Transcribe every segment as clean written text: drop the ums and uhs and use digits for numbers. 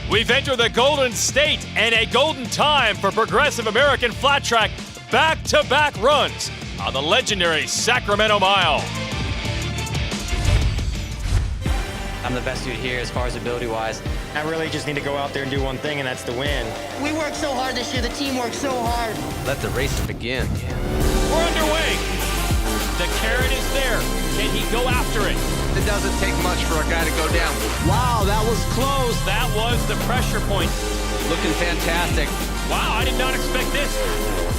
We've entered the Golden State and a golden time for Progressive American Flat Track back-to-back runs on the legendary Sacramento Mile. I'm the best dude here as far as ability-wise. I really just need to go out there and do one thing, and that's to win. We worked so hard this year. The team worked so hard. Let the race begin. We're underway. The carrot is there. Can he go after it? It doesn't take much for a guy to go down. Wow, that was close. That was the pressure point. Looking fantastic. Wow, I did not expect this.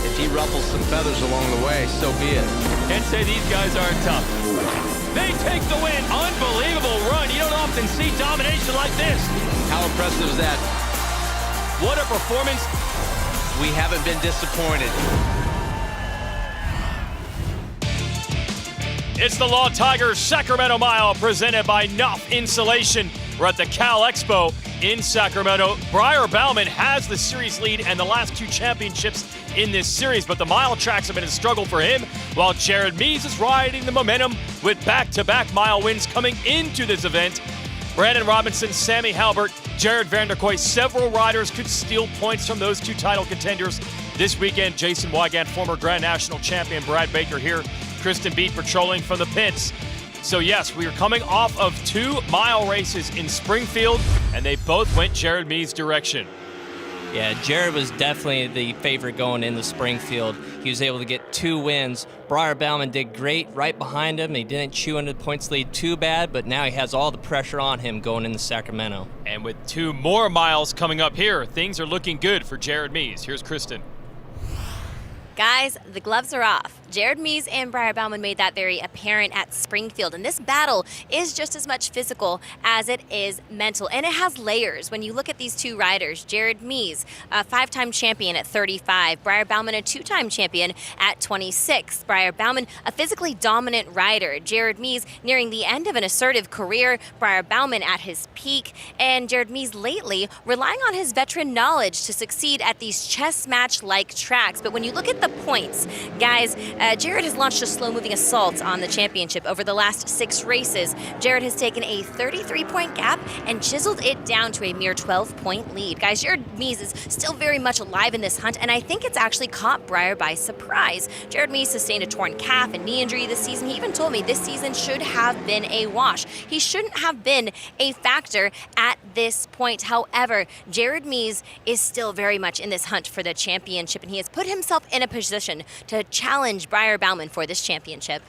If he ruffles some feathers along the way, so be it. Can't say these guys aren't tough. They take the win. Unbelievable run. You don't often see domination like this. How impressive is that? What a performance. We haven't been disappointed. It's the Law Tigers Sacramento Mile presented by Knauf Insulation. We're at the Cal Expo in Sacramento. Briar Bauman has the series lead and the last two championships in this series, but the mile tracks have been a struggle for him, while Jared Mees is riding the momentum with back-to-back mile wins coming into this event. Brandon Robinson, Sammy Halbert, Jared Vanderkoy, several riders could steal points from those two title contenders this weekend. Jason Wygant, former Grand National champion Brad Baker here. Kristen Beat patrolling from the pits. So yes, we are coming off of 2 mile races in Springfield, and they both went Jared Mees' direction. Yeah, Jared was definitely the favorite going into Springfield. He was able to get 2 wins. Briar Bauman did great right behind him. He didn't chew into the points lead too bad, but now he has all the pressure on him going into Sacramento. And with 2 more miles coming up here, things are looking good for Jared Mees. Here's Kristen. Guys, the gloves are off. Jared Mees and Briar Bauman made that very apparent at Springfield, and this battle is just as much physical as it is mental, and it has layers. When you look at these two riders, Jared Mees, a 5-time champion at 35, Briar Bauman, a 2-time champion at 26. Briar Bauman, a physically dominant rider. Jared Mees nearing the end of an assertive career, Briar Bauman at his peak, and Jared Mees lately relying on his veteran knowledge to succeed at these chess match-like tracks. But when you look at the points, guys, Jared has launched a slow-moving assault on the championship over the last 6 races. Jared has taken a 33-point gap and chiseled it down to a mere 12-point lead. Guys, Jared Mees is still very much alive in this hunt, and I think it's actually caught Briar by surprise. Jared Mees sustained a torn calf and knee injury this season. He even told me this season should have been a wash. He shouldn't have been a factor at this point. However, Jared Mees is still very much in this hunt for the championship, and he has put himself in a position to challenge Briar Bauman for this championship.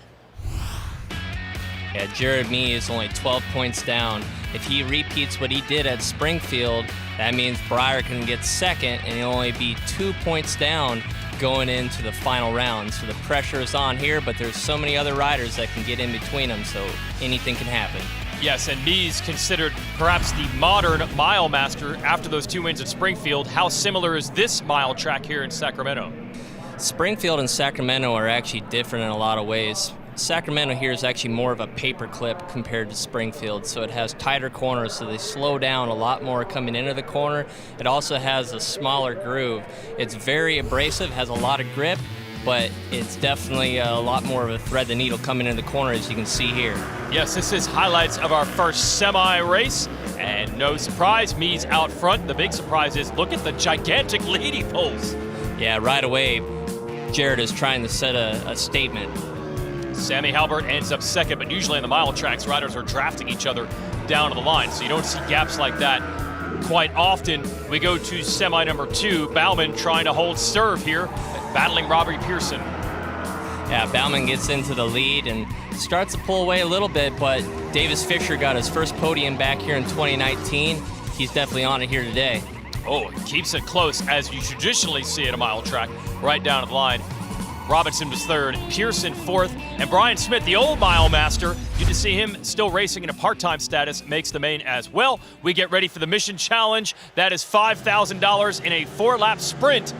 Yeah, Jared Mees is only 12 points down. If he repeats what he did at Springfield, that means Briar can get second, and he'll only be 2 points down going into the final round. So the pressure is on here, but there's so many other riders that can get in between them, so anything can happen. Yes, and Mees considered perhaps the modern mile master after those 2 wins at Springfield. How similar is this mile track here in Sacramento? Springfield and Sacramento are actually different in a lot of ways. Sacramento here is actually more of a paperclip compared to Springfield, so it has tighter corners, so they slow down a lot more coming into the corner. It also has a smaller groove. It's very abrasive, has a lot of grip, but it's definitely a lot more of a thread the needle coming into the corner, as you can see here. Yes, this is highlights of our first semi-race, and no surprise, Mees out front. The big surprise is, look at the gigantic lead he pulls. Yeah, right away, Jared is trying to set a statement. Sammy Halbert ends up second, but usually on the mile tracks, riders are drafting each other down to the line, so you don't see gaps like that quite often. We go to semi number 2, Bauman trying to hold serve here, battling Robbie Pearson. Yeah, Bauman gets into the lead and starts to pull away a little bit, but Davis Fisher got his first podium back here in 2019. He's definitely on it here today. Oh, keeps it close, as you traditionally see at a mile track, right down to the line. Robinson was third, Pearson fourth, and Brian Smith, the old mile master, good to see him still racing in a part-time status, makes the main as well. We get ready for the mission challenge. That is $5,000 in a 4-lap sprint.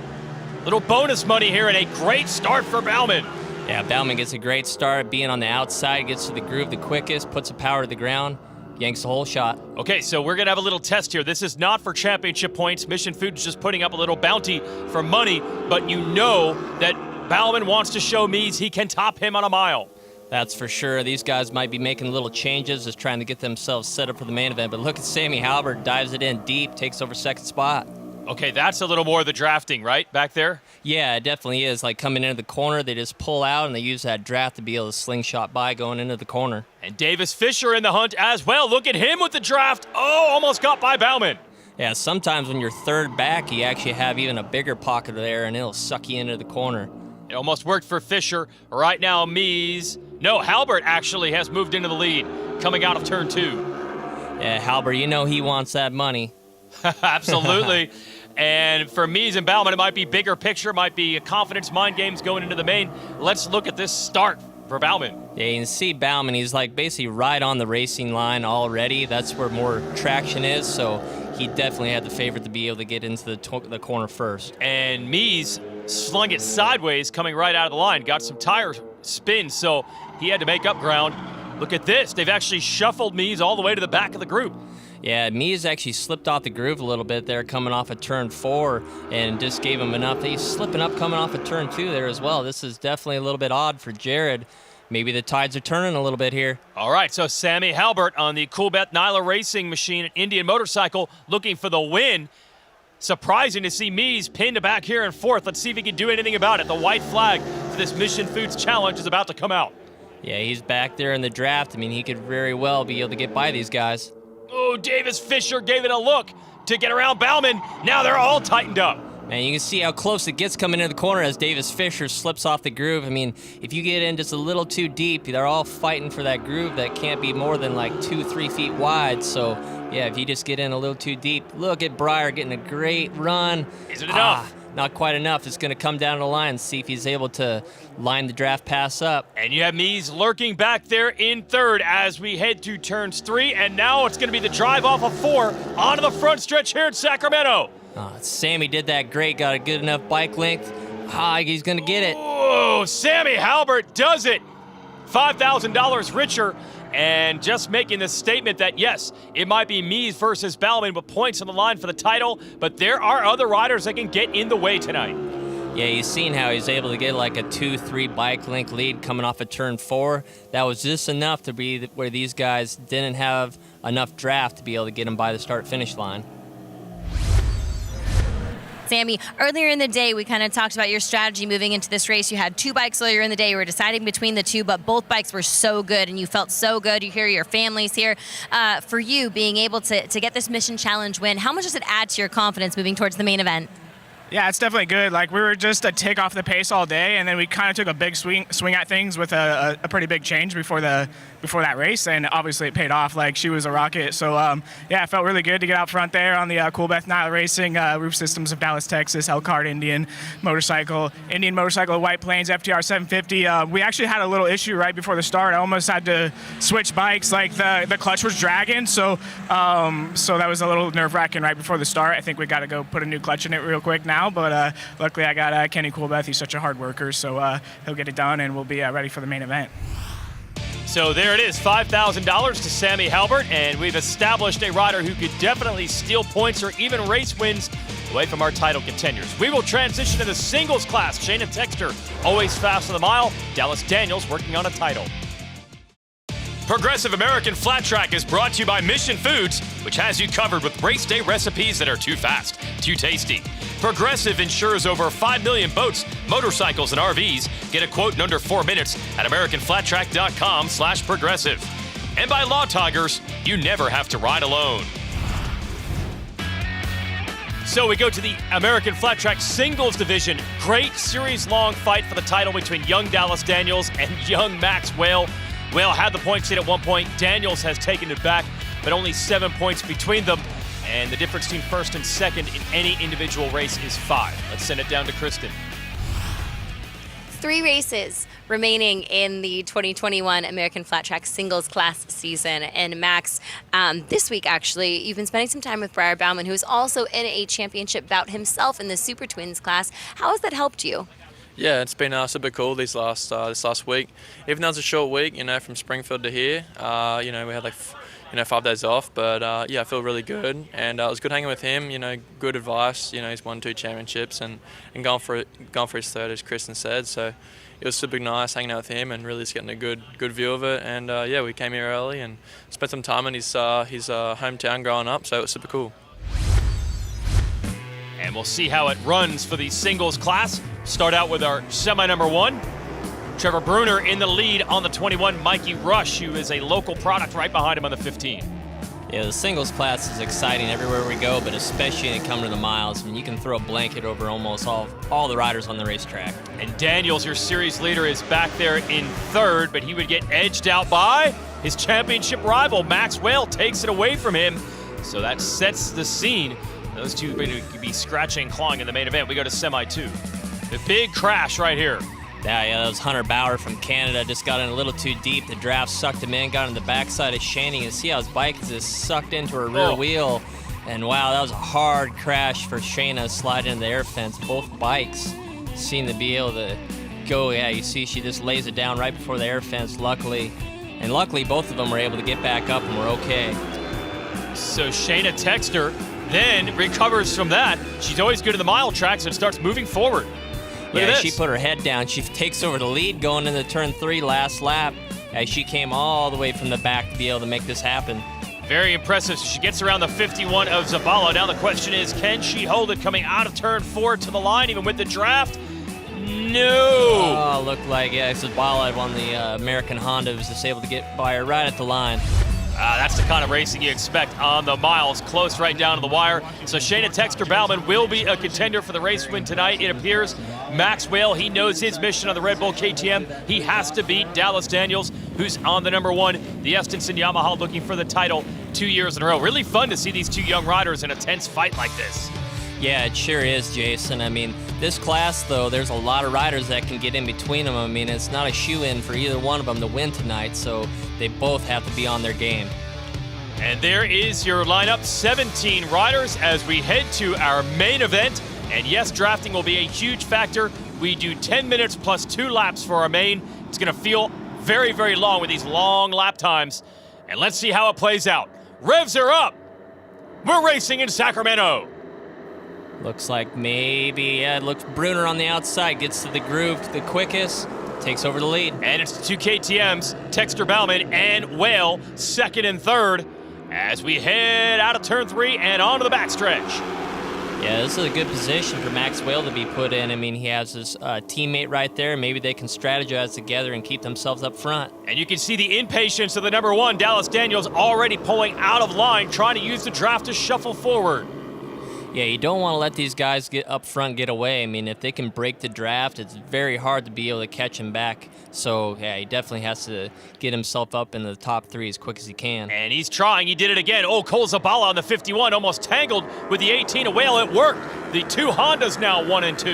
Little bonus money here and a great start for Bauman. Yeah, Bauman gets a great start, being on the outside, gets to the groove the quickest, puts the power to the ground, yanks the whole shot. Okay, so we're gonna have a little test here. This is not for championship points. Mission Foods just putting up a little bounty for money, but you know that Bauman wants to show Mees he can top him on a mile. That's for sure. These guys might be making little changes, just trying to get themselves set up for the main event. But look at Sammy Halbert, dives it in deep, takes over second spot. Okay, that's a little more of the drafting, right, back there? Yeah, it definitely is. Like coming into the corner, they just pull out and they use that draft to be able to slingshot by going into the corner. And Davis Fisher in the hunt as well. Look at him with the draft. Oh, almost got by Bauman. Yeah, sometimes when you're third back, you actually have even a bigger pocket there, and it'll suck you into the corner. It almost worked for Fisher. Right now, Halbert actually has moved into the lead, coming out of turn 2. Yeah, Halbert, you know he wants that money. Absolutely. And for Mies and Bauman, it might be bigger picture, might be a confidence mind games going into the main. Let's look at this start for Bauman. Yeah, you can see Bauman, he's like basically right on the racing line already. That's where more traction is, so he definitely had the favorite to be able to get into the corner first. And Mies slung it sideways coming right out of the line, got some tire spin, so he had to make up ground. Look at this. They've actually shuffled Mies all the way to the back of the group. Yeah, Mies actually slipped off the groove a little bit there coming off of turn 4 and just gave him enough. He's slipping up coming off of turn 2 there as well. This is definitely a little bit odd for Jared. Maybe the tides are turning a little bit here. All right, so Sammy Halbert on the Coolbeth Nyla Racing Machine Indian Motorcycle looking for the win. Surprising to see Mies pinned back here in 4th. Let's see if he can do anything about it. The white flag for this Mission Foods Challenge is about to come out. Yeah, he's back there in the draft. I mean, he could very well be able to get by these guys. Oh, Davis Fisher gave it a look to get around Bauman. Now they're all tightened up. Man, you can see how close it gets coming into the corner as Davis Fisher slips off the groove. I mean, if you get in just a little too deep, they're all fighting for that groove that can't be more than like 2-3 feet wide. So, yeah, if you just get in a little too deep, look at Breyer getting a great run. Is it enough? Not quite enough. It's going to come down the line, see if he's able to line the draft pass up. And you have Mies lurking back there in 3rd as we head to turns 3, and now it's going to be the drive off of 4 onto the front stretch here in Sacramento. Sammy did that great, got a good enough bike length. He's going to get it. Whoa, Sammy Halbert does it. $5,000 richer, and just making the statement that, yes, it might be Mies versus Bauman, but points on the line for the title, but there are other riders that can get in the way tonight. Yeah, you've seen how he's able to get like a 2-3 bike length lead coming off of turn 4. That was just enough to be where these guys didn't have enough draft to be able to get him by the start-finish line. Sammy, earlier in the day, we kind of talked about your strategy moving into this race. You had 2 bikes earlier in the day. You were deciding between the 2, but both bikes were so good, and you felt so good. You hear your families here. For you, being able to get this Mission Challenge win, how much does it add to your confidence moving towards the main event? Yeah, it's definitely good. Like, we were just a tick off the pace all day, and then we kind of took a big swing at things with a pretty big change before that race, and obviously it paid off. Like, she was a rocket. So, yeah, it felt really good to get out front there on the Coolbeth Nyla Racing, Roof Systems of Dallas, Texas, Elkhart Indian Motorcycle, White Plains, FTR 750. We actually had a little issue right before the start. I almost had to switch bikes. Like, the clutch was dragging, so that was a little nerve-wracking right before the start. I think we got to go put a new clutch in it real quick now. But luckily I got Kenny Coolbeth. He's such a hard worker, so he'll get it done, and we'll be ready for the main event. So there it is, $5,000 to Sammy Halbert, and we've established a rider who could definitely steal points or even race wins away from our title contenders. We will transition to the singles class. Shayna Texter, always fast on the mile. Dallas Daniels working on a title. Progressive American Flat Track is brought to you by Mission Foods, which has you covered with race day recipes that are too fast, too tasty. Progressive insures over 5 million boats, motorcycles, and RVs. Get a quote in under 4 minutes at AmericanFlatTrack.com/progressive. And by Law Tigers, you never have to ride alone. So we go to the American Flat Track Singles Division. Great series-long fight for the title between young Dallas Daniels and young Max Whale. Whale had the point lead at one point. Daniels has taken it back, but only 7 points between them. And the difference between first and second in any individual race is 5. Let's send it down to Kristen. 3 races remaining in the 2021 American Flat Track Singles Class season. And Max, this week actually, you've been spending some time with Breyer Bauman, who is also in a championship bout himself in the Super Twins class. How has that helped you? Yeah, it's been super cool this last week. Even though it's a short week, from Springfield to here, we had 5 days off. But yeah, I feel really good, and it was good hanging with him. Good advice. He's won 2 championships and gone for his third, as Kristen said. So it was super nice hanging out with him and really just getting a good view of it. And yeah, we came here early and spent some time in his hometown growing up. So it was super cool. And we'll see how it runs for the singles class. Start out with our semi number 1. Trevor Bruner in the lead on the 21. Mikey Rush, who is a local product, right behind him on the 15. Yeah, the singles class is exciting everywhere we go, but especially when it comes to the miles. I mean, you can throw a blanket over almost all the riders on the racetrack. And Daniels, your series leader, is back there in 3rd, but he would get edged out by his championship rival. Max Whale takes it away from him. So that sets the scene. Those two are going to be scratching and clawing in the main event. We go to semi 2. The big crash right here. Yeah, that was Hunter Bauer from Canada. Just got in a little too deep. The draft sucked him in, got on the backside of Shani. You can see how his bike is just sucked into her rear wheel. And wow, that was a hard crash for Shayna sliding into the air fence. Both bikes seem to be able to go. Yeah, you see she just lays it down right before the air fence, luckily. And luckily, both of them were able to get back up and were okay. So Shayna Texter then recovers from that. She's always good in the mile tracks and starts moving forward. Yeah, she put her head down. She takes over the lead going into turn 3 last lap as she came all the way from the back to be able to make this happen. Very impressive. She gets around the 51 of Zabala. Now the question is, can she hold it coming out of turn 4 to the line, even with the draft? No! Oh, looked like, yeah, Zabala, one of the American Honda, was just able to get by her right at the line. That's the kind of racing you expect on the miles, close right down to the wire. So Shayna Texter Bauman will be a contender for the race win tonight, it appears. Max Whale, he knows his mission on the Red Bull KTM. He has to beat Dallas Daniels, who's on the number 1. The Estenson Yamaha looking for the title 2 years in a row. Really fun to see these two young riders in a tense fight like this. Yeah, it sure is, Jason. I mean, this class, though, there's a lot of riders that can get in between them. I mean, it's not a shoe-in for either one of them to win tonight, so they both have to be on their game. And there is your lineup, 17 riders as we head to our main event. And yes, drafting will be a huge factor. We do 10 minutes plus 2 laps for our main. It's going to feel very, very long with these long lap times. And let's see how it plays out. Revs are up. We're racing in Sacramento. Looks like maybe, yeah, it looks Bruner on the outside, gets to the groove the quickest, takes over the lead. And it's the 2 KTMs, Texter Bauman and Whale, 2nd and 3rd, as we head out of turn 3 and onto the backstretch. Yeah, this is a good position for Max Whale to be put in. I mean, he has his teammate right there. Maybe they can strategize together and keep themselves up front. And you can see the impatience of the number 1, Dallas Daniels, already pulling out of line, trying to use the draft to shuffle forward. Yeah, you don't want to let these guys get up front, get away. I mean, if they can break the draft, it's very hard to be able to catch him back. So, yeah, he definitely has to get himself up in the top 3 as quick as he can. And he's trying. He did it again. Oh, Cole Zabala on the 51, almost tangled with the 18 of Whale. It worked. The 2 Hondas now 1 and 2.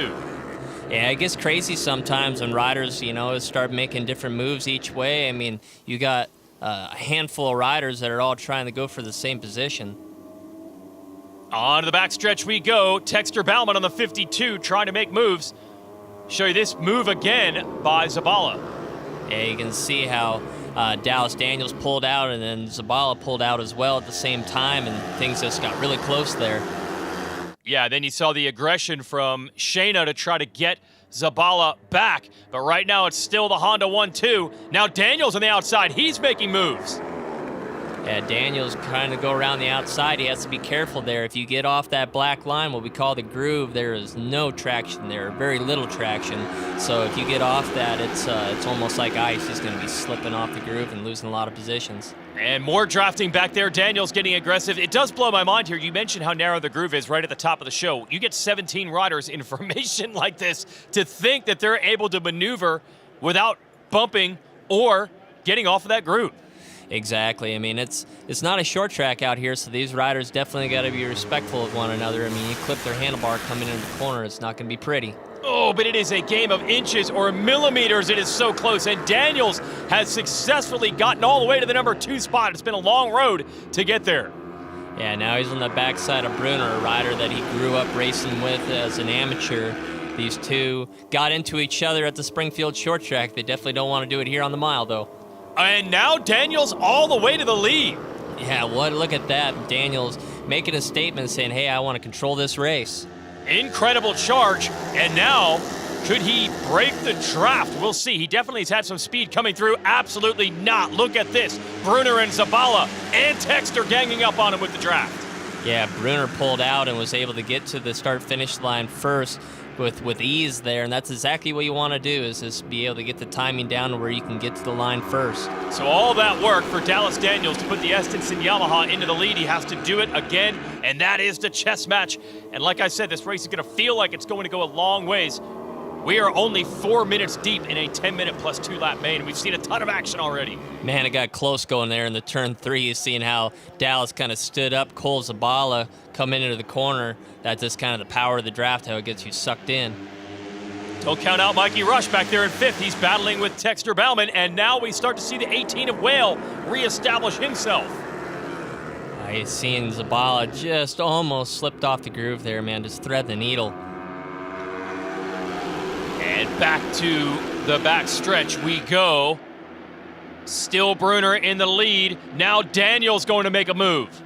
Yeah, it gets crazy sometimes when riders, start making different moves each way. I mean, you got a handful of riders that are all trying to go for the same position. On to the backstretch we go. Texter Bauman on the 52 trying to make moves. Show you this move again by Zabala. Yeah, you can see how Dallas Daniels pulled out and then Zabala pulled out as well at the same time, and things just got really close there. Yeah, then you saw the aggression from Shayna to try to get Zabala back. But right now it's still the Honda 1-2. Now Daniels on the outside. He's making moves. Yeah, Daniels trying to go around the outside. He has to be careful there. If you get off that black line, what we call the groove, there is no traction there, very little traction. So if you get off that, it's almost like ice. He's going to be slipping off the groove and losing a lot of positions. And more drafting back there. Daniels getting aggressive. It does blow my mind here. You mentioned how narrow the groove is right at the top of the show. You get 17 riders in formation like this to think that they're able to maneuver without bumping or getting off of that groove. Exactly. I mean, it's not a short track out here, so these riders definitely got to be respectful of one another. I mean, you clip their handlebar coming into the corner, it's not going to be pretty. Oh, but it is a game of inches or millimeters. It is so close, and Daniels has successfully gotten all the way to the number 2 spot. It's been a long road to get there. Yeah, now he's on the backside of Bruner, a rider that he grew up racing with as an amateur. These two got into each other at the Springfield short track. They definitely don't want to do it here on the mile, though. And now Daniels all the way to the lead. Yeah, look at that. Daniels making a statement saying, hey, I want to control this race. Incredible charge, and now could he break the draft? We'll see. He definitely has had some speed coming through. Absolutely not. Look at this. Brunner and Zabala and Texter ganging up on him with the draft. Yeah, Brunner pulled out and was able to get to the start-finish line first with ease there, and that's exactly what you want to do, is just be able to get the timing down to where you can get to the line first. So all that work for Dallas Daniels to put the Estenson Yamaha into the lead. He has to do it again, and that is the chess match. And like I said, this race is going to feel like it's going to go a long ways. We are only 4 minutes deep in a 10-minute plus 2-lap main. We've seen a ton of action already. Man, it got close going there in the turn 3. You've seen how Dallas kind of stood up. Cole Zabala coming into the corner. That's just kind of the power of the draft, how it gets you sucked in. Don't count out Mikey Rush back there in 5th. He's battling with Texter Bauman, and now we start to see the 18 of Whale reestablish himself. You've seen Zabala just almost slipped off the groove there, man. Just thread the needle. And back to the back stretch we go. Still Brunner in the lead. Now Daniels going to make a move.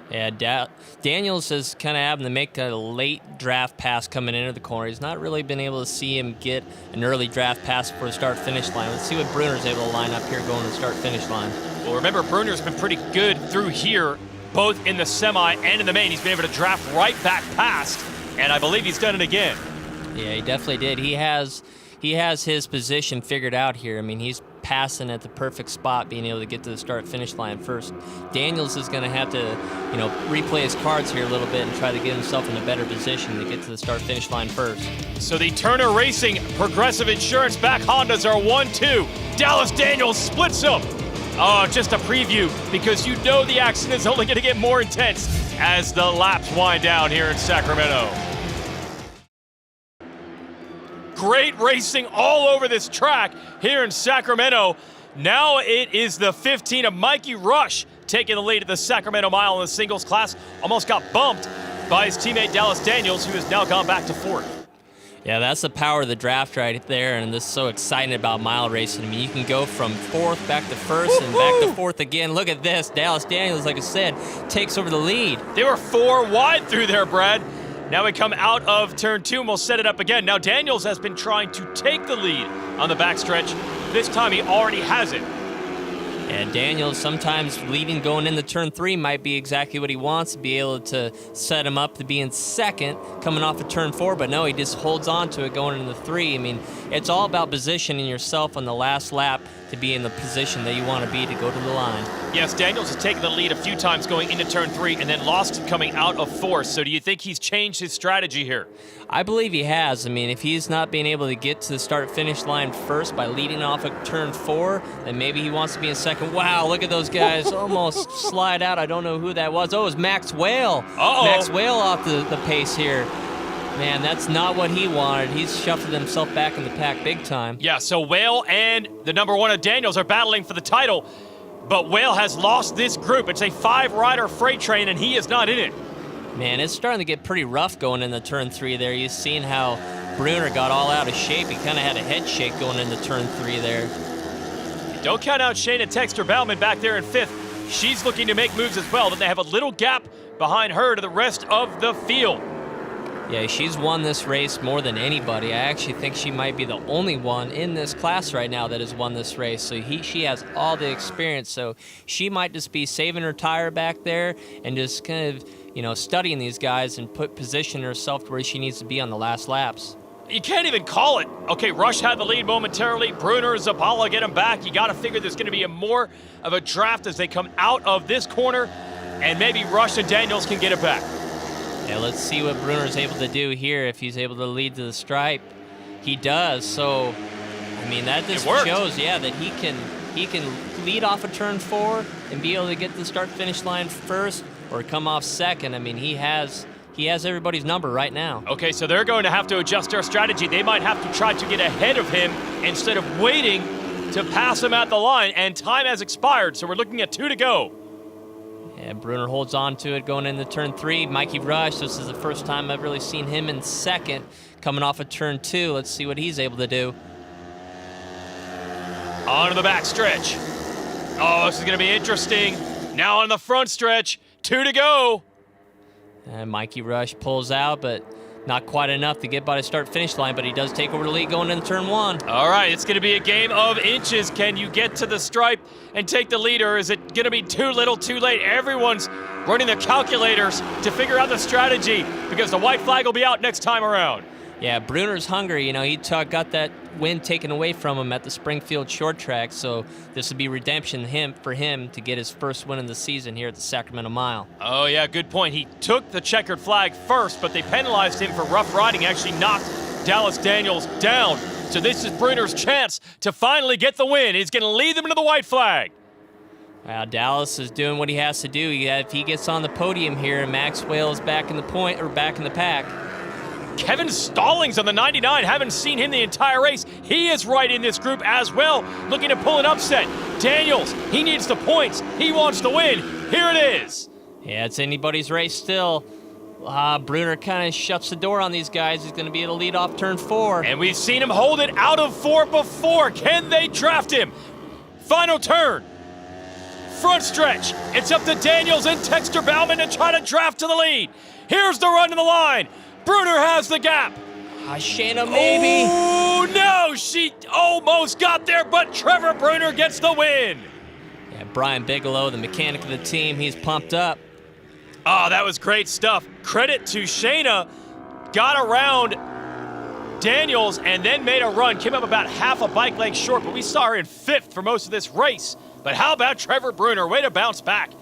Yeah, Daniels is kind of having to make a late draft pass coming into the corner. He's not really been able to see him get an early draft pass for the start-finish line. Let's see what Brunner's able to line up here going to the start-finish line. Well, remember, Brunner's been pretty good through here, both in the semi and in the main. He's been able to draft right back past, and I believe he's done it again. Yeah, he definitely did. He has his position figured out here. I mean, he's passing at the perfect spot, being able to get to the start-finish line first. Daniels is going to have to, replay his cards here a little bit and try to get himself in a better position to get to the start-finish line first. So the Turner Racing Progressive Insurance back Hondas are 1-2. Dallas Daniels splits them. Oh, just a preview, because you know the action is only going to get more intense as the laps wind down here in Sacramento. Great racing all over this track here in Sacramento. Now it is the 15 of Mikey Rush taking the lead at the Sacramento Mile in the singles class. Almost got bumped by his teammate Dallas Daniels, who has now gone back to 4th. Yeah, that's the power of the draft right there, and this is so exciting about mile racing. I mean, you can go from 4th back to 1st and back to 4th again. Look at this. Dallas Daniels, like I said, takes over the lead. They were 4 wide through there, Brad. Now we come out of turn 2 and we'll set it up again. Now Daniels has been trying to take the lead on the backstretch. This time he already has it. And Daniels sometimes leading going into turn 3 might be exactly what he wants, to be able to set him up to be in 2nd coming off of turn 4, but no, he just holds on to it going into 3. I mean, it's all about positioning yourself on the last lap to be in the position that you want to be to go to the line. Yes, Daniels has taken the lead a few times going into turn 3 and then lost it coming out of 4th. So do you think he's changed his strategy here? I believe he has. I mean, if he's not being able to get to the start-finish line first by leading off of turn 4, then maybe he wants to be in 2nd. Wow, look at those guys almost slide out. I don't know who that was. Oh, it was Max Whale. Max Whale off the pace here. Man, that's not what he wanted. He's shuffled himself back in the pack big time. Yeah, so Whale and the number 1 of Daniels are battling for the title, but Whale has lost this group. It's a 5-rider freight train, and he is not in it. Man, it's starting to get pretty rough going into turn 3 there. You've seen how Brunner got all out of shape. He kind of had a head shake going into turn 3 there. Don't count out Shayna Texter Bauman back there in 5th. She's looking to make moves as well, but they have a little gap behind her to the rest of the field. Yeah, she's won this race more than anybody. I actually think she might be the only one in this class right now that has won this race. So she has all the experience. So she might just be saving her tire back there and just kind of, studying these guys and position herself to where she needs to be on the last laps. You can't even call it. Okay, Rush had the lead momentarily. Brunner, Zabala get him back. You got to figure there's going to be more of a draft as they come out of this corner, and maybe Rush and Daniels can get it back. Yeah, let's see what Brunner's able to do here, if he's able to lead to the stripe. He does, so, I mean, that just shows, that he can lead off of turn 4 and be able to get the start-finish line first or come off 2nd. I mean, he has everybody's number right now. Okay, so they're going to have to adjust their strategy. They might have to try to get ahead of him instead of waiting to pass him at the line, and time has expired, so we're looking at 2 to go. Yeah, Brunner holds on to it going into turn 3. Mikey Rush, this is the first time I've really seen him in 2nd coming off of turn 2. Let's see what he's able to do. On to the back stretch. Oh, this is going to be interesting. Now on the front stretch, 2 to go. And Mikey Rush pulls out, but not quite enough to get by the start-finish line, but he does take over the lead going into turn 1. All right, it's going to be a game of inches. Can you get to the stripe and take the lead, or is it going to be too little, too late? Everyone's running their calculators to figure out the strategy because the white flag will be out next time around. Yeah, Bruner's hungry. You know, he got that win taken away from him at the Springfield short track, so this would be redemption for him to get his first win of the season here at the Sacramento Mile. Oh, yeah, good point. He took the checkered flag first, but they penalized him for rough riding, actually knocked Dallas Daniels down. So this is Bruner's chance to finally get the win. He's going to lead them to the white flag. Dallas is doing what he has to do. If he gets on the podium here and Maxwell is back in the pack. Kevin Stallings on the 99, haven't seen him the entire race. He is right in this group as well, looking to pull an upset. Daniels, he needs the points. He wants the win. Here it is. Yeah, it's anybody's race still. Bruner kind of shuts the door on these guys. He's going to be able to lead off turn 4. And we've seen him hold it out of 4 before. Can they draft him? Final turn. Front stretch. It's up to Daniels and Texter Bauman to try to draft to the lead. Here's the run to the line. Bruner has the gap. Shayna maybe. Oh, no, she almost got there, but Trevor Bruner gets the win. Yeah, Brian Bigelow, the mechanic of the team, he's pumped up. Oh, that was great stuff. Credit to Shayna. Got around Daniels and then made a run. Came up about half a bike length short, but we saw her in 5th for most of this race. But how about Trevor Bruner? Way to bounce back.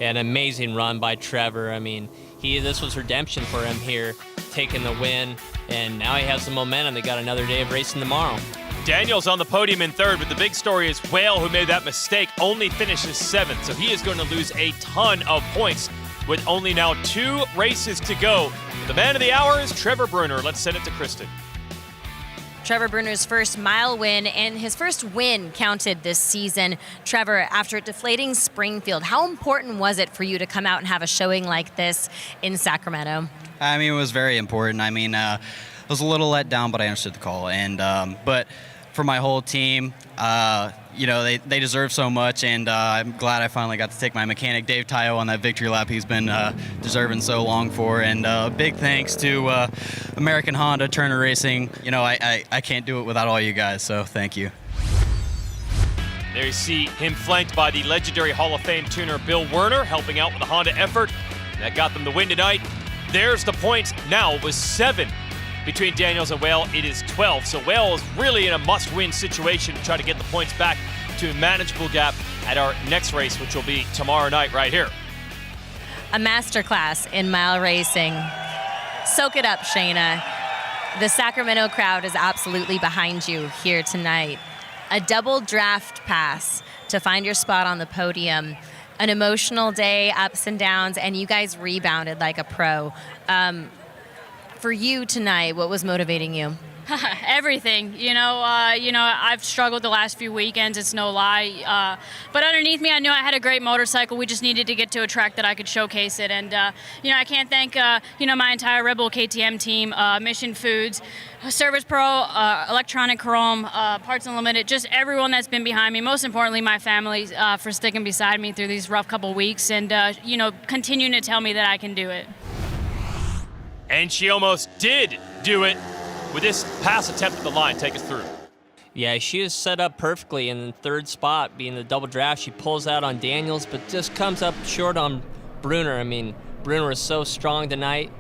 An amazing run by Trevor. I mean, this was redemption for him here, taking the win, and now he has the momentum. They got another day of racing tomorrow. Daniels on the podium in 3rd, but the big story is Whale, who made that mistake, only finishes 7th, so he is going to lose a ton of points with only now 2 races to go. The man of the hour is Trevor Bruner. Let's send it to Kristen. Trevor Bruner's first mile win and his first win counted this season. Trevor, after deflating Springfield, how important was it for you to come out and have a showing like this in Sacramento? I mean, it was very important. I mean, I was a little let down, but I understood the call. And but for my whole team, you know, they deserve so much, and I'm glad I finally got to take my mechanic, Dave Tayo, on that victory lap he's been deserving so long for. And big thanks to American Honda, Turner Racing. You know, I can't do it without all you guys, so thank you. There you see him flanked by the legendary Hall of Fame tuner Bill Werner, helping out with the Honda effort. That got them the win tonight. There's the points now. It was 7 between Daniels and Whale. It is 12. So Whale is really in a must-win situation to try to get the points back to a manageable gap at our next race, which will be tomorrow night right here. A masterclass in mile racing. Soak it up, Shayna. The Sacramento crowd is absolutely behind you here tonight. A double draft pass to find your spot on the podium. An emotional day, ups and downs, and you guys rebounded like a pro. For you tonight, what was motivating you? Everything. You know, I've struggled the last few weekends, it's no lie. But underneath me, I knew I had a great motorcycle. We just needed to get to a track that I could showcase it. And, I can't thank, my entire Rebel KTM team, Mission Foods, Service Pro, Electronic Chrome, Parts Unlimited, just everyone that's been behind me. Most importantly, my family for sticking beside me through these rough couple weeks and, continuing to tell me that I can do it. And she almost did do it with this pass attempt at the line. Take us through. Yeah, she is set up perfectly in the 3rd spot, being the double draft. She pulls out on Daniels, but just comes up short on Bruner. I mean, Bruner is so strong tonight,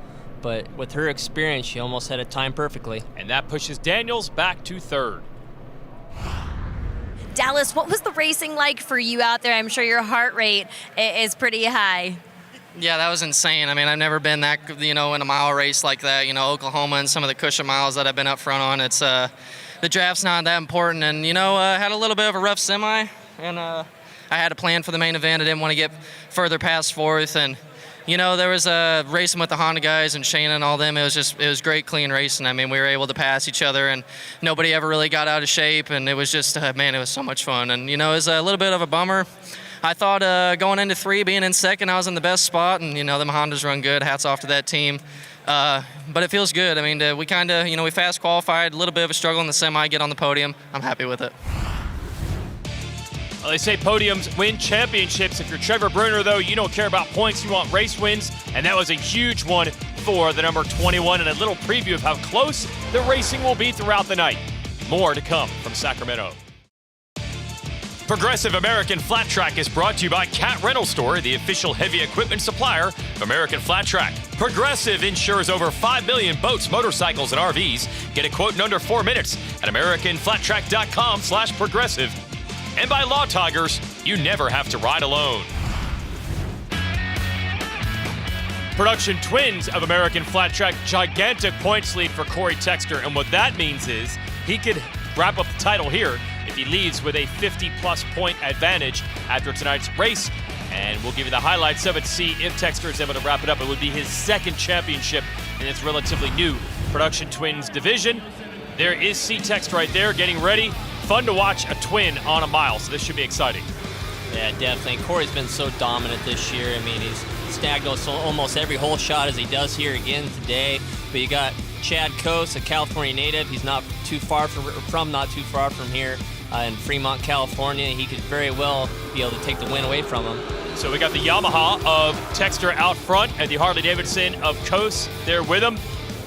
but with her experience, she almost had it timed perfectly. And that pushes Daniels back to 3rd. Dallas, what was the racing like for you out there? I'm sure your heart rate is pretty high. Yeah, that was insane. I mean, I've never been that, in a mile race like that. Oklahoma and some of the cushion miles that I've been up front on, it's the draft's not that important. And, I had a little bit of a rough semi, and I had a plan for the main event. I didn't want to get further past 4th. And, there was racing with the Honda guys and Shayna and all them. It was great, clean racing. I mean, we were able to pass each other, and nobody ever really got out of shape. And it was just, it was so much fun. And, it was a little bit of a bummer. I thought going into 3, being in 2nd, I was in the best spot, and, them Hondas run good. Hats off to that team. But it feels good. I mean, we kind of, we fast qualified, a little bit of a struggle in the semi, get on the podium. I'm happy with it. Well, they say podiums win championships. If you're Trevor Bruner, though, you don't care about points. You want race wins, and that was a huge one for the number 21, and a little preview of how close the racing will be throughout the night. More to come from Sacramento. Progressive American Flat Track is brought to you by Cat Rental Store, the official heavy equipment supplier of American Flat Track. Progressive insures over 5 million boats, motorcycles, and RVs. Get a quote in under 4 minutes at AmericanFlatTrack.com/progressive. And by Law Tigers, you never have to ride alone. Production twins of American Flat Track, gigantic points lead for Corey Texter, and what that means is he could wrap up the title here if he leads with a 50-plus point advantage after tonight's race. And we'll give you the highlights of it, see if Texter is able to wrap it up. It would be his second championship in this relatively new Production Twins division. There is C-Text right there getting ready. Fun to watch a twin on a mile, so this should be exciting. Yeah, definitely. Corey's been so dominant this year. I mean, he's snagged almost every hole shot as he does here again today. But you got Chad Coase, a California native. He's not too far from here in Fremont, California. He could very well be able to take the win away from him. So we got the Yamaha of Texter out front and the Harley-Davidson of Coase there with him.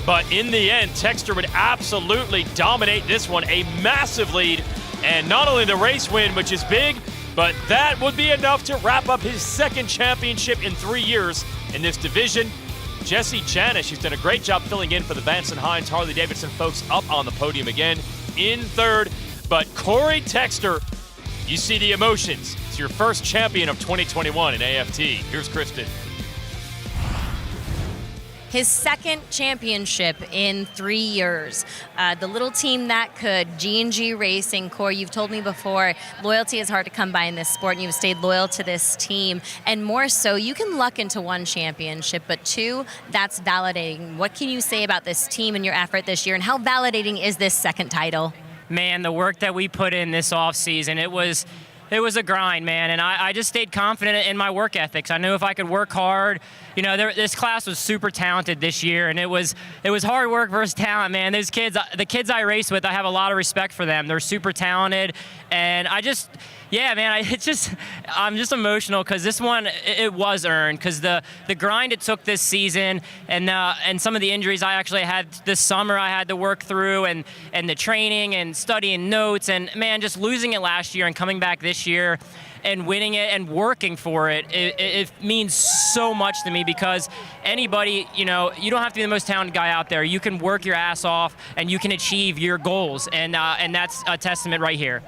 But in the end, Texter would absolutely dominate this one, a massive lead. And not only the race win, which is big, but that would be enough to wrap up his second championship in 3 years in this division. Jesse Janish, who's done a great job filling in for the Vance & Hines Harley-Davidson folks, up on the podium again in third. But Corey Texter, you see the emotions. It's your first champion of 2021 in AFT. Here's Kristen. His second championship in 3 years. The little team that could, G&G Racing. Corey, you've told me before, loyalty is hard to come by in this sport, and you've stayed loyal to this team. And more so, you can luck into one championship, but two, that's validating. What can you say about this team and your effort this year, and how validating is this second title? Man, the work that we put in this offseason, it was a grind, man, and I just stayed confident in my work ethics. I knew if I could work hard, you know, this class was super talented this year, and it was hard work versus talent, man. Those kids, the kids I race with, I have a lot of respect for them. They're super talented, and I'm just emotional because this one, it was earned, because the grind it took this season and some of the injuries I actually had this summer I had to work through, and the training and studying notes, and man, just losing it last year and coming back this year and winning it and working for it, it means so much to me, because anybody, you know, you don't have to be the most talented guy out there. You can work your ass off and you can achieve your goals, and that's a testament right here.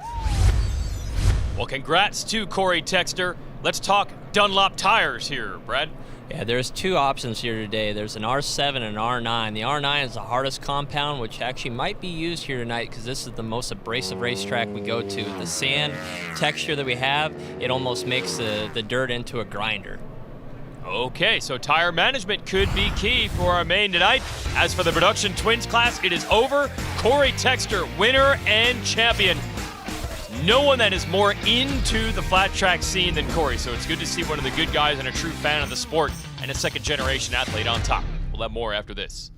Well, congrats to Corey Texter. Let's talk Dunlop tires here, Brad. Yeah, there's two options here today. There's an R7 and an R9. The R9 is the hardest compound, which actually might be used here tonight because this is the most abrasive racetrack we go to. The sand texture that we have, it almost makes the dirt into a grinder. Okay, so tire management could be key for our main tonight. As for the Production Twins class, it is over. Corey Texter, winner and champion. No one that is more into the flat track scene than Corey, so it's good to see one of the good guys and a true fan of the sport and a second-generation athlete on top. We'll have more after this.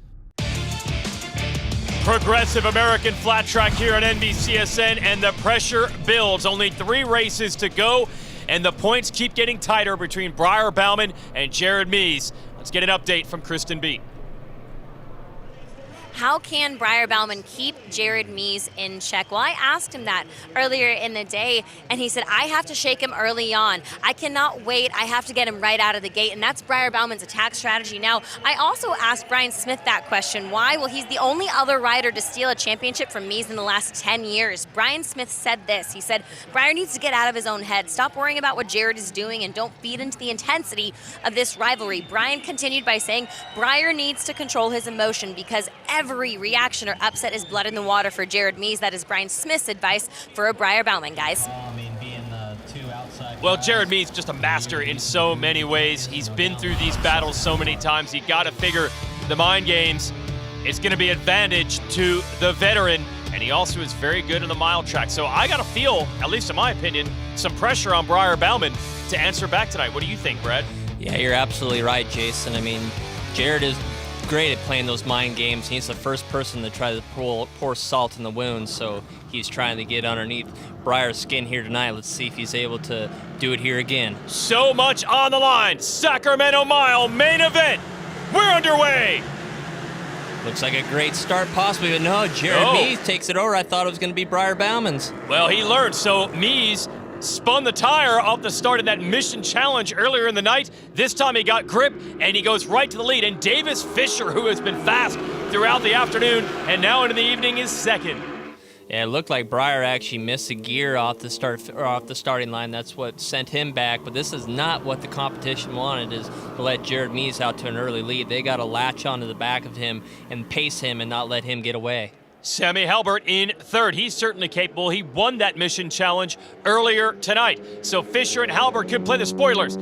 Progressive American Flat Track here on NBCSN, and the pressure builds. Only 3 races to go, and the points keep getting tighter between Briar Bauman and Jared Mees. Let's get an update from Kristen Beat. How can Briar Bauman keep Jared Mees in check? Well, I asked him that earlier in the day, and he said, I have to shake him early on. I cannot wait. I have to get him right out of the gate, and that's Briar Bauman's attack strategy. Now, I also asked Brian Smith that question. Why? Well, he's the only other rider to steal a championship from Mees in the last 10 years. Brian Smith said this. He said, Briar needs to get out of his own head. Stop worrying about what Jared is doing and don't feed into the intensity of this rivalry. Brian continued by saying, Briar needs to control his emotion because every reaction or upset is blood in the water for Jared Mees. That is Brian Smith's advice for a Briar Bauman, guys. Well, Jared Mees just a master in so many ways. He's been through these battles so many times. You got to figure the mind games. It's going to be advantage to the veteran, and he also is very good in the mile track. So I got to feel, at least in my opinion, some pressure on Briar Bauman to answer back tonight. What do you think, Brad? Yeah, you're absolutely right, Jason. I mean, Jared is great at playing those mind games. He's the first person to try to pour salt in the wound, so he's trying to get underneath Briar's skin here tonight. Let's see if he's able to do it here again. So much on the line. Sacramento Mile main event. We're underway. Looks like a great start possibly, but no, Jared Mees takes it over. I thought it was going to be Briar Bauman's. Well, he learned. So Mees spun the tire off the start of that mission challenge earlier in the night. This time he got grip, and he goes right to the lead. And Davis Fisher, who has been fast throughout the afternoon and now into the evening, is second. Yeah, it looked like Briar actually missed a gear off the starting line. That's what sent him back. But this is not what the competition wanted, is to let Jared Mees out to an early lead. They got to latch onto the back of him and pace him and not let him get away. Sammy Halbert in third. He's certainly capable. He won that mission challenge earlier tonight. So Fisher and Halbert could play the spoilers.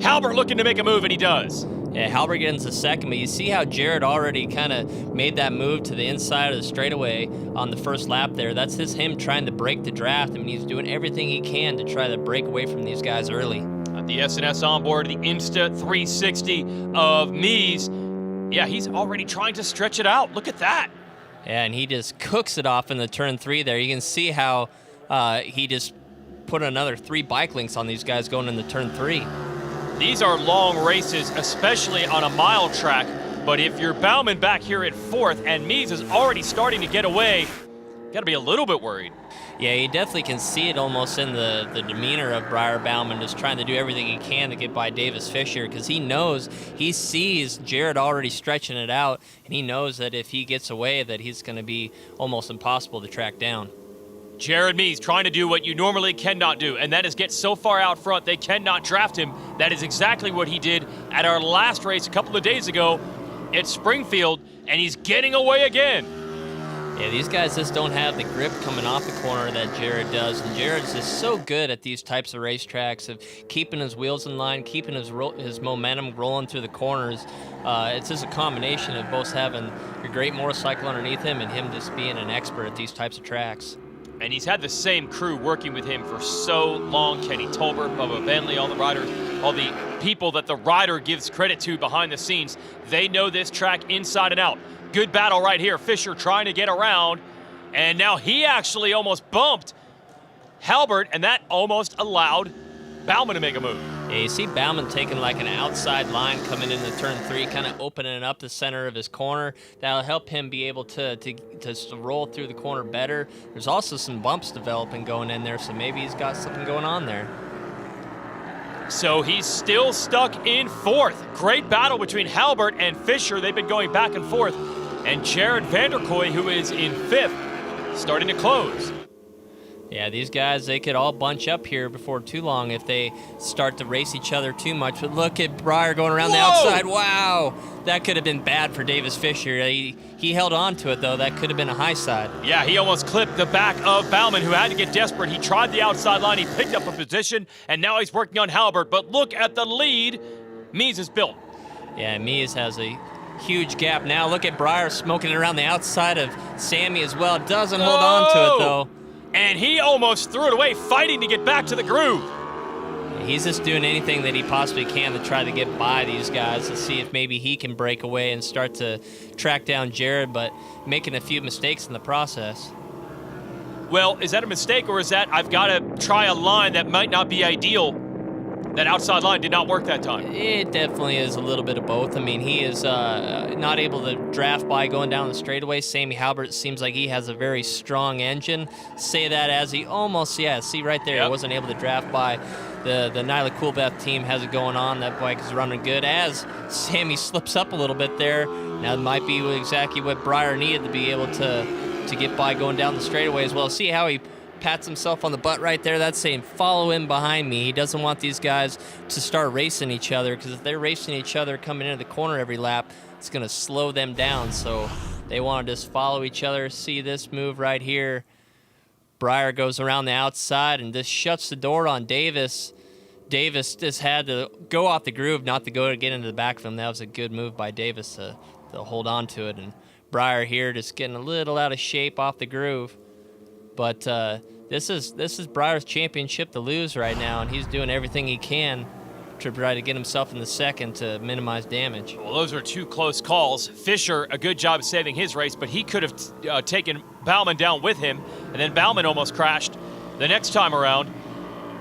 Halbert looking to make a move, and he does. Yeah, Halbert gets a second, but you see how Jared already kind of made that move to the inside of the straightaway on the first lap there. That's him trying to break the draft. I mean, he's doing everything he can to try to break away from these guys early. At the S&S onboard, the Insta 360 of Mees. Yeah, he's already trying to stretch it out. Look at that. Yeah, and he just cooks it off in the turn 3 there. You can see how he just put another 3 bike links on these guys going into turn 3. These are long races, especially on a mile track. But if you're Bauman back here at 4th and Mees is already starting to get away, got to be a little bit worried. Yeah, you definitely can see it almost in the demeanor of Briar Bauman, just trying to do everything he can to get by Davis Fisher, because he sees Jared already stretching it out, and he knows that if he gets away that he's going to be almost impossible to track down. Jared Mees trying to do what you normally cannot do, and that is get so far out front they cannot draft him. That is exactly what he did at our last race a couple of days ago at Springfield, and he's getting away again. Yeah, these guys just don't have the grip coming off the corner that Jared does, and Jared's just so good at these types of racetracks of keeping his wheels in line, keeping his momentum rolling through the corners. It's just a combination of both having a great motorcycle underneath him and him just being an expert at these types of tracks. And he's had the same crew working with him for so long. Kenny Tolbert, Bubba Bentley, all the riders, all the people that the rider gives credit to behind the scenes. They know this track inside and out. Good battle right here. Fisher trying to get around. And now he actually almost bumped Halbert, and that almost allowed Bauman to make a move. Yeah, you see Bauman taking like an outside line coming into turn 3, kind of opening up the center of his corner. That'll help him be able to roll through the corner better. There's also some bumps developing going in there, so maybe he's got something going on there. So he's still stuck in 4th. Great battle between Halbert and Fisher. They've been going back and forth. And Jared Vanderkoy, who is in 5th, starting to close. Yeah, these guys, they could all bunch up here before too long if they start to race each other too much. But look at Briar going around the outside. Wow, that could have been bad for Davis Fisher. He held on to it, though. That could have been a high side. Yeah, he almost clipped the back of Bauman, who had to get desperate. He tried the outside line. He picked up a position, and now he's working on Halbert. But look at the lead Mees has built. Yeah, Mees has a huge gap now. Look at Briar smoking it around the outside of Sammy as well. Doesn't hold on to it, though. And he almost threw it away, fighting to get back to the groove. He's just doing anything that he possibly can to try to get by these guys to see if maybe he can break away and start to track down Jared, but making a few mistakes in the process. Well, is that a mistake, or is that I've got to try a line that might not be ideal? That outside line did not work that time. It definitely is a little bit of both. I mean, he is not able to draft by going down the straightaway. Sammy Halbert seems like he has a very strong engine. Say that as he almost, see right there, he wasn't able to draft by. The Nyla Coolbeth team has it going on. That bike is running good. As Sammy slips up a little bit there, now it might be exactly what Briar needed to be able to get by going down the straightaway as well. See how he pats himself on the butt right there. That's saying follow in behind me. He doesn't want these guys to start racing each other, because if they're racing each other coming into the corner every lap, it's going to slow them down. So they want to just follow each other. See this move right here. Briar goes around the outside and just shuts the door on Davis. Davis just had to go off the groove, not to go to get into the back of him. That was a good move by Davis to hold on to it. And Briar here just getting a little out of shape off the groove. But this is Briar's championship to lose right now, and he's doing everything he can to try to get himself in the second to minimize damage. Well, those are two close calls. Fisher, a good job saving his race, but he could have taken Bauman down with him, and then Bauman almost crashed the next time around.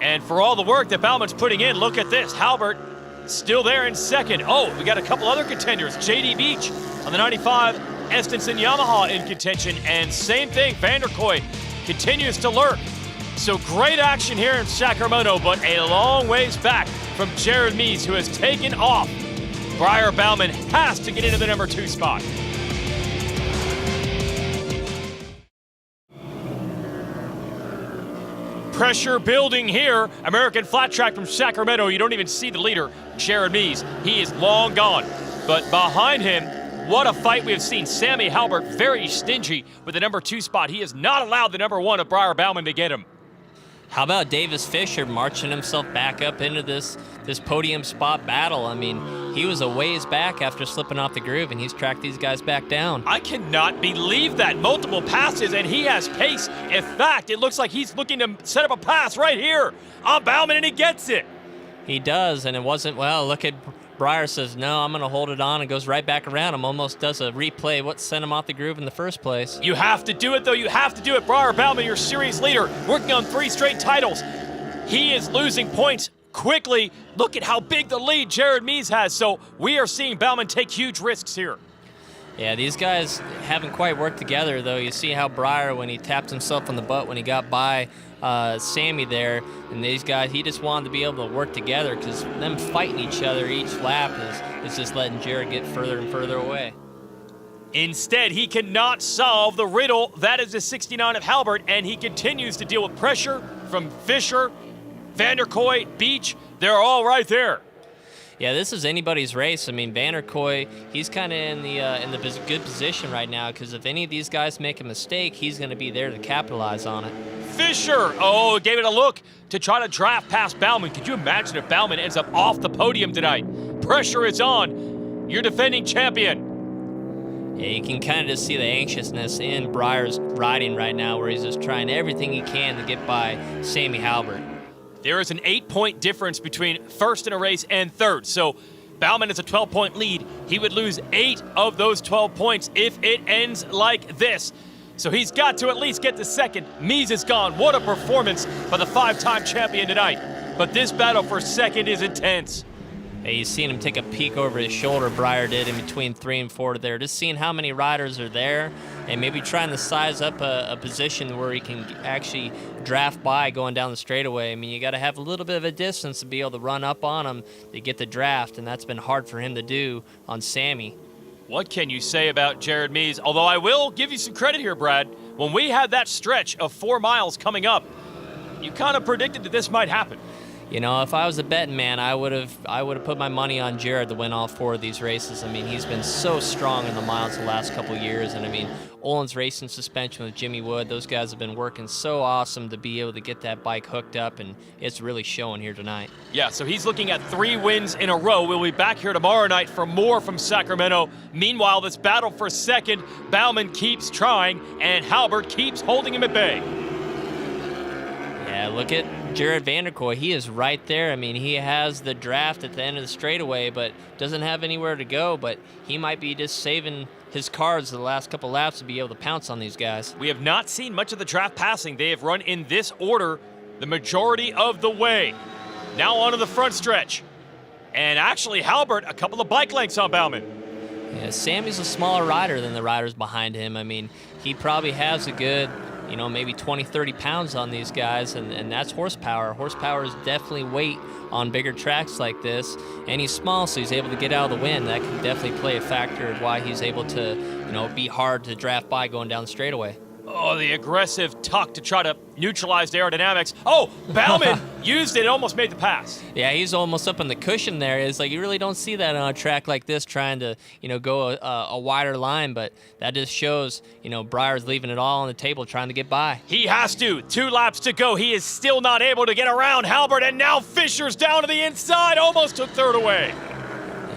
And for all the work that Bauman's putting in, look at this. Halbert still there in second. Oh, we got a couple other contenders. J.D. Beach on the 95 Estenson Yamaha in contention, and same thing, Vanderkoy continues to lurk. So great action here in Sacramento, but a long ways back from Jared Mees, who has taken off. Briar Bauman has to get into the number 2 spot. Pressure building here. American Flat Track from Sacramento. You don't even see the leader, Jared Mees. He is long gone. But behind him, what a fight we have seen. Sammy Halbert very stingy with the number 2 spot. He has not allowed the number 1 of Briar Bauman to get him. How about Davis Fisher marching himself back up into this podium spot battle? I mean, he was a ways back after slipping off the groove, and he's tracked these guys back down. I cannot believe that. Multiple passes, and he has pace. In fact, it looks like he's looking to set up a pass right here on Bauman, and he gets it. He does, and it wasn't, well, look at Briar says, no, I'm going to hold it on, and goes right back around him, almost does a replay of what sent him off the groove in the first place. You have to do it, though. You have to do it. Briar Bauman, your series leader, working on 3 straight titles. He is losing points quickly. Look at how big the lead Jared Mees has. So we are seeing Bauman take huge risks here. Yeah, these guys haven't quite worked together, though. You see how Briar, when he tapped himself on the butt when he got by Sammy there, and these guys, he just wanted to be able to work together, because them fighting each other each lap is just letting Jared get further and further away. Instead, he cannot solve the riddle. That is the 69 of Halbert, and he continues to deal with pressure from Fisher, Vanderkoy, Beach. They're all right there. Yeah, this is anybody's race. I mean, Vanderkoy, he's kind of in the good position right now, because if any of these guys make a mistake, he's going to be there to capitalize on it. Fisher, gave it a look to try to draft past Bauman. Could you imagine if Bauman ends up off the podium tonight? Pressure is on. Your defending champion. Yeah, you can kind of just see the anxiousness in Briar's riding right now, where he's just trying everything he can to get by Sammy Halbert. There is an 8-point difference between first in a race and third. So Bauman has a 12-point lead. He would lose 8 of those 12 points if it ends like this. So he's got to at least get to second. Mees is gone. What a performance by the 5-time champion tonight. But this battle for second is intense. Hey, you've seen him take a peek over his shoulder, Briar did, in between 3 and 4 there. Just seeing how many riders are there, and maybe trying to size up a position where he can actually draft by going down the straightaway. I mean, you got to have a little bit of a distance to be able to run up on him to get the draft, and that's been hard for him to do on Sammy. What can you say about Jared Mees? Although I will give you some credit here, Brad. When we had that stretch of 4 miles coming up, you kind of predicted that this might happen. You know, if I was a betting man, I would have put my money on Jared to win all 4 of these races. I mean, he's been so strong in the miles the last couple of years, and I mean, Olin's racing suspension with Jimmy Wood, those guys have been working so awesome to be able to get that bike hooked up, and it's really showing here tonight. Yeah, so he's looking at 3 wins in a row. We'll be back here tomorrow night for more from Sacramento. Meanwhile, this battle for second, Bauman keeps trying, and Halbert keeps holding him at bay. Yeah, look at Jared Vanderkoy. He is right there. I mean, he has the draft at the end of the straightaway, but doesn't have anywhere to go. But he might be just saving his cards the last couple laps to be able to pounce on these guys. We have not seen much of the draft passing. They have run in this order the majority of the way. Now onto the front stretch. And actually, Halbert, a couple of bike lengths on Bauman. Yeah, Sammy's a smaller rider than the riders behind him. I mean, he probably has a good, maybe 20, 30 pounds on these guys, and that's horsepower. Horsepower is definitely weight on bigger tracks like this, and he's small, so he's able to get out of the wind. That can definitely play a factor of why he's able to, be hard to draft by going down the straightaway. Oh, the aggressive tuck to try to neutralize the aerodynamics. Oh, Bauman used it, almost made the pass. Yeah, he's almost up on the cushion there. It's like you really don't see that on a track like this trying to, go a wider line, but that just shows, Briar's leaving it all on the table trying to get by. He has to. 2 laps to go. He is still not able to get around Halbert, and now Fisher's down to the inside, almost took third away.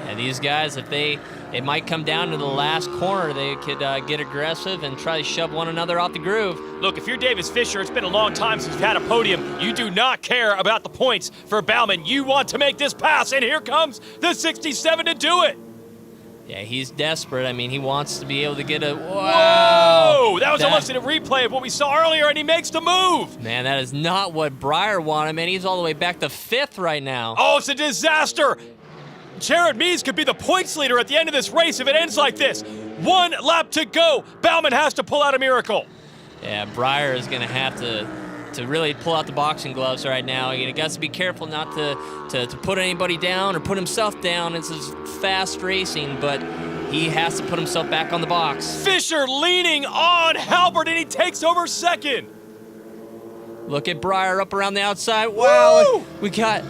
Yeah, these guys, if they it might come down to the last corner. They could get aggressive and try to shove one another off the groove. Look, if you're Davis Fisher, it's been a long time since you've had a podium. You do not care about the points for Bauman. You want to make this pass, and here comes the 67 to do it. Yeah, he's desperate. I mean, he wants to be able to get a... Whoa! That was almost a replay of what we saw earlier, and he makes the move. Man, that is not what Breyer wanted, man. He's all the way back to 5th right now. Oh, it's a disaster. Jared Mees could be the points leader at the end of this race if it ends like this. 1 lap to go. Bauman has to pull out a miracle. Yeah, Breyer is going to have to really pull out the boxing gloves right now. He got to be careful not to put anybody down or put himself down. This is fast racing, but he has to put himself back on the box. Fisher leaning on Halbert, and he takes over 2nd. Look at Breyer up around the outside. Wow, we got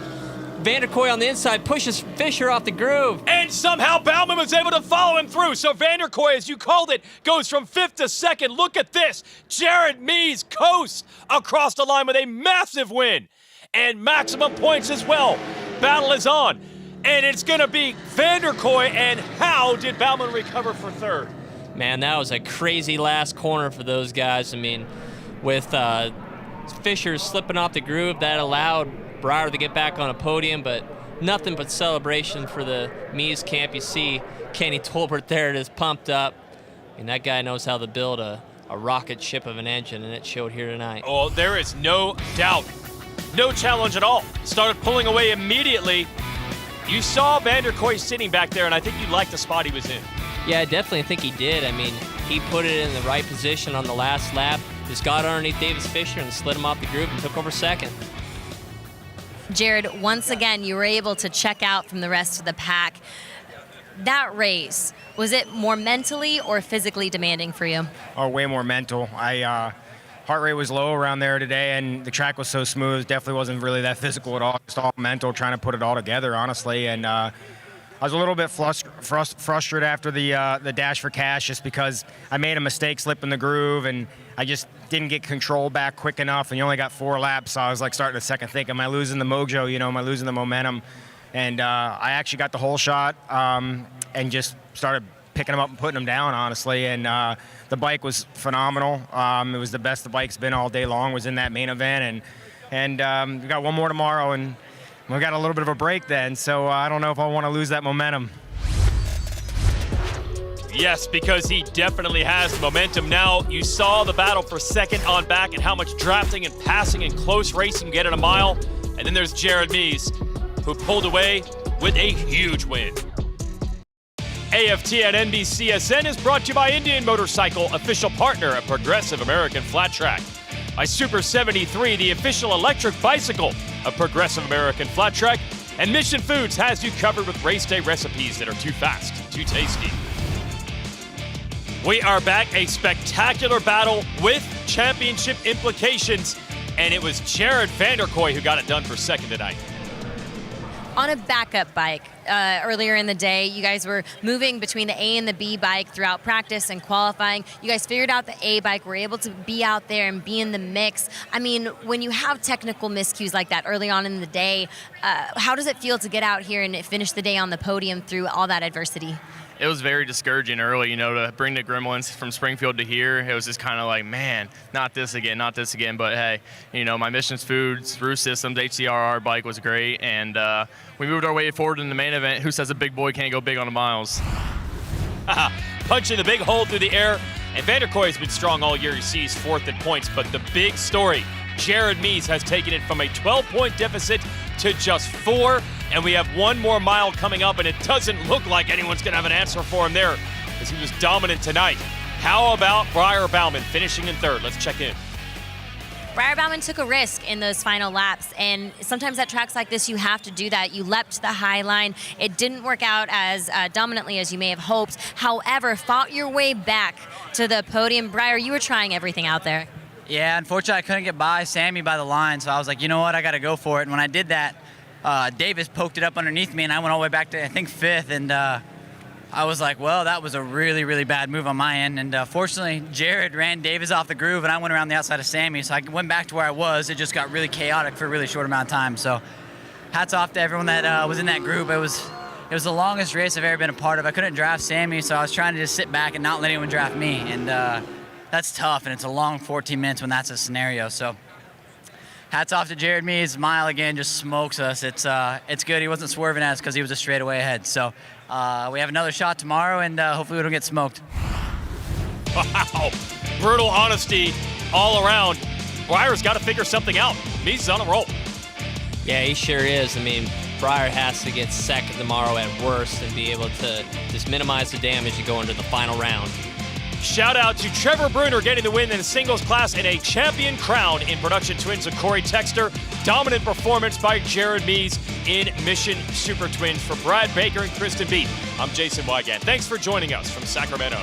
Vanderkoy on the inside, pushes Fisher off the groove. And somehow Bauman was able to follow him through. So Vanderkoy, as you called it, goes from 5th to 2nd. Look at this. Jared Mees coasts across the line with a massive win. And maximum points as well. Battle is on. And it's going to be Vanderkoy. And how did Bauman recover for 3rd? Man, that was a crazy last corner for those guys. I mean, with Fisher slipping off the groove, that allowed Breyer to get back on a podium, but nothing but celebration for the Mees camp. You see Kenny Tolbert there, just pumped up. And that guy knows how to build a rocket ship of an engine, and it showed here tonight. Oh, there is no doubt. No challenge at all. Started pulling away immediately. You saw Vanderkoy sitting back there, and I think you liked the spot he was in. Yeah, I definitely think he did. I mean, he put it in the right position on the last lap, just got underneath Davis Fisher and slid him off the groove and took over 2nd. Jared, once again, you were able to check out from the rest of the pack. That race, was it more mentally or physically demanding for you? Oh, way more mental. Heart rate was low around there today, and the track was so smooth. Definitely wasn't really that physical at all. Just all mental, trying to put it all together, honestly. And I was a little bit frustrated after the dash for cash, just because I made a mistake slipping the groove, and I just didn't get control back quick enough, and you only got 4 laps. So I was like starting to second think, am I losing the mojo? You know, am I losing the momentum? And I actually got the whole shot and just started picking them up and putting them down, honestly. And the bike was phenomenal. It was the best the bike's been all day long, was in that main event. And we got one more tomorrow, and we got a little bit of a break then. So I don't know if I want to lose that momentum. Yes, because he definitely has momentum. Now, you saw the battle for 2nd on back and how much drafting and passing and close racing you get at a mile. And then there's Jared Mees, who pulled away with a huge win. AFT at NBCSN is brought to you by Indian Motorcycle, official partner of Progressive American Flat Track. By Super 73, the official electric bicycle of Progressive American Flat Track. And Mission Foods has you covered with race day recipes that are too fast, too tasty. We are back, a spectacular battle with championship implications, and it was Jared Vanderkoy who got it done for 2nd tonight. On a backup bike, earlier in the day, you guys were moving between the A and the B bike throughout practice and qualifying. You guys figured out the A bike, were able to be out there and be in the mix. I mean, when you have technical miscues like that early on in the day, how does it feel to get out here and finish the day on the podium through all that adversity? It was very discouraging early, you know, to bring the Gremlins from Springfield to here. It was just kind of like, man, not this again. But hey, you know, my Missions Foods, Roost Systems, HCRR bike was great, and we moved our way forward in the main event. Who says a big boy can't go big on the miles? Punching the big hole through the air, and Vanderkoy has been strong all year. He sees 4th in points, but the big story, Jared Mees has taken it from a 12-point deficit to just 4. And we have one more mile coming up, and it doesn't look like anyone's going to have an answer for him there, as he was dominant tonight. How about Breyer Bauman finishing in 3rd? Let's check in. Breyer Bauman took a risk in those final laps, and sometimes at tracks like this, you have to do that. You leapt the high line. It didn't work out as dominantly as you may have hoped. However, fought your way back to the podium. Breyer, you were trying everything out there. Yeah, unfortunately, I couldn't get by Sammy by the line, so I was like, you know what, I got to go for it. And when I did that, Davis poked it up underneath me, and I went all the way back to, I think, 5th, and I was like, well, that was a really, really bad move on my end. And fortunately, Jared ran Davis off the groove, and I went around the outside of Sammy, so I went back to where I was. It just got really chaotic for a really short amount of time. So hats off to everyone that was in that group. It was it was the longest race I've ever been a part of. I couldn't draft Sammy, so I was trying to just sit back and not let anyone draft me, and that's tough, and it's a long 14 minutes when that's a scenario. So hats off to Jared Mees. Mile again just smokes us. It's good he wasn't swerving at us because he was a straightaway ahead. So we have another shot tomorrow, and hopefully we don't get smoked. Wow, brutal honesty all around. Breyer's got to figure something out. Mees is on a roll. Yeah, he sure is. I mean, Breyer has to get second tomorrow at worst and be able to just minimize the damage and go into the final round. Shout out to Trevor Bruner getting the win in the singles class and a champion crown in production twins of Corey Texter. Dominant performance by Jared Mees in Mission Super Twins. For Brad Baker and Kristen Beat, I'm Jason Wygant. Thanks for joining us from Sacramento.